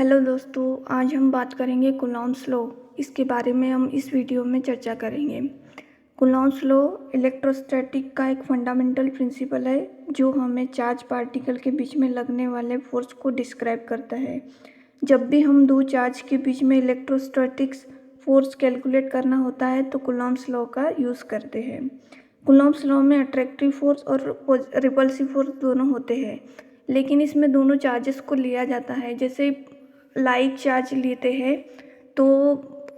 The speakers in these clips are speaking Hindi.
हेलो दोस्तों, आज हम बात करेंगे कूलॉम्स लॉ। इसके बारे में हम इस वीडियो में चर्चा करेंगे। कूलॉम्स लॉ इलेक्ट्रोस्टैटिक का एक फंडामेंटल प्रिंसिपल है जो हमें चार्ज पार्टिकल के बीच में लगने वाले फोर्स को डिस्क्राइब करता है। जब भी हम दो चार्ज के बीच में इलेक्ट्रोस्टैटिक्स फोर्स कैलकुलेट करना होता है तो कूलॉम्स लॉ का यूज़ करते हैं। कूलॉम्स लॉ में अट्रैक्टिव फोर्स और रिपल्सिव फोर्स दोनों होते हैं, लेकिन इसमें दोनों चार्जेस को लिया जाता है। जैसे लाइक चार्ज लेते हैं तो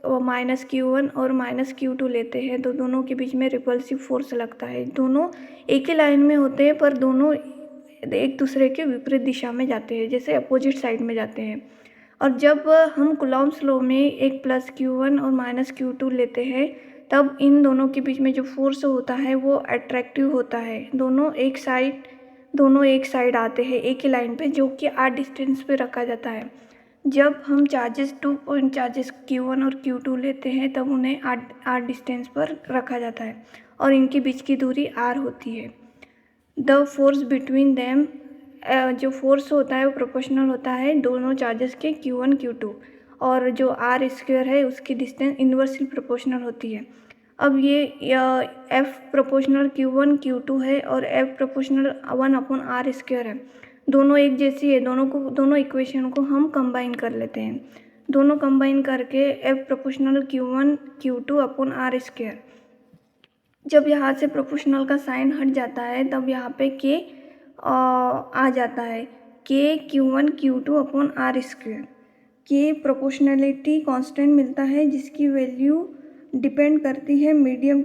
-q1 और -q2 लेते हैं तो दोनों के बीच में रिपल्सिव फोर्स लगता है। दोनों एक ही लाइन में होते हैं पर दोनों एक दूसरे के विपरीत दिशा में जाते हैं, जैसे अपोजिट साइड में जाते हैं। और जब हम कूलॉम्स लॉ में एक +q1 और -q2 लेते हैं तब इन दोनों के बीच में जो फोर्स होता है वो अट्रैक्टिव होता है। दोनों एक साइड आते हैं एक ही लाइन पे, जो कि r डिस्टेंस पे रखा जाता है। जब हम चार्जेस 2 पॉइंट चार्जेस q1 और q2 लेते हैं तब उन्हें r डिस्टेंस पर रखा जाता है और इनके बीच की दूरी r होती है। द फोर्स बिटवीन देम, जो फोर्स होता है वो प्रोपोर्शनल होता है दोनों चार्जेस के q1 q2, और जो r स्क्वायर है उसकी डिस्टेंस इन्वर्सली प्रोपोर्शनल होती है। अब ये f प्रोपोर्शनल q1 q2 है और f प्रोपोर्शनल 1/r स्क्वायर है। दोनों एक जैसी है, दोनों इक्वेशन को हम कंबाइन कर लेते हैं। दोनों कंबाइन करके f proportional q1 q2/r square. जब यहाँ से प्रोपोर्शनल का साइन हट जाता है तब यहाँ पे k आ जाता है, k q1 q2/r square. k proportionality constant मिलता है जिसकी वैल्यू डिपेंड करती है मीडियम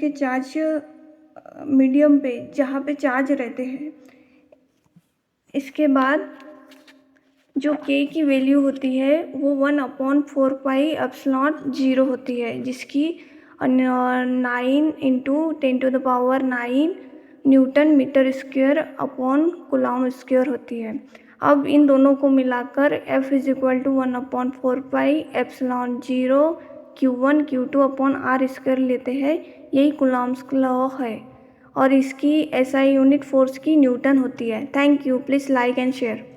पे जहाँ पे चार्ज रहते हैं। इसके बाद जो k की वैल्यू होती है वो 1/4πε0 होती है, जिसकी 9 × 10⁹ newton metre square upon coulomb square होती है। अब इन दोनों को मिलाकर F = 1/4πε0 q1 q2/r स्क्वायर लेते हैं। यही कूलॉम्स लॉ है और इसकी SI यूनिट फोर्स की न्यूटन होती है। Thank you. Please like and share.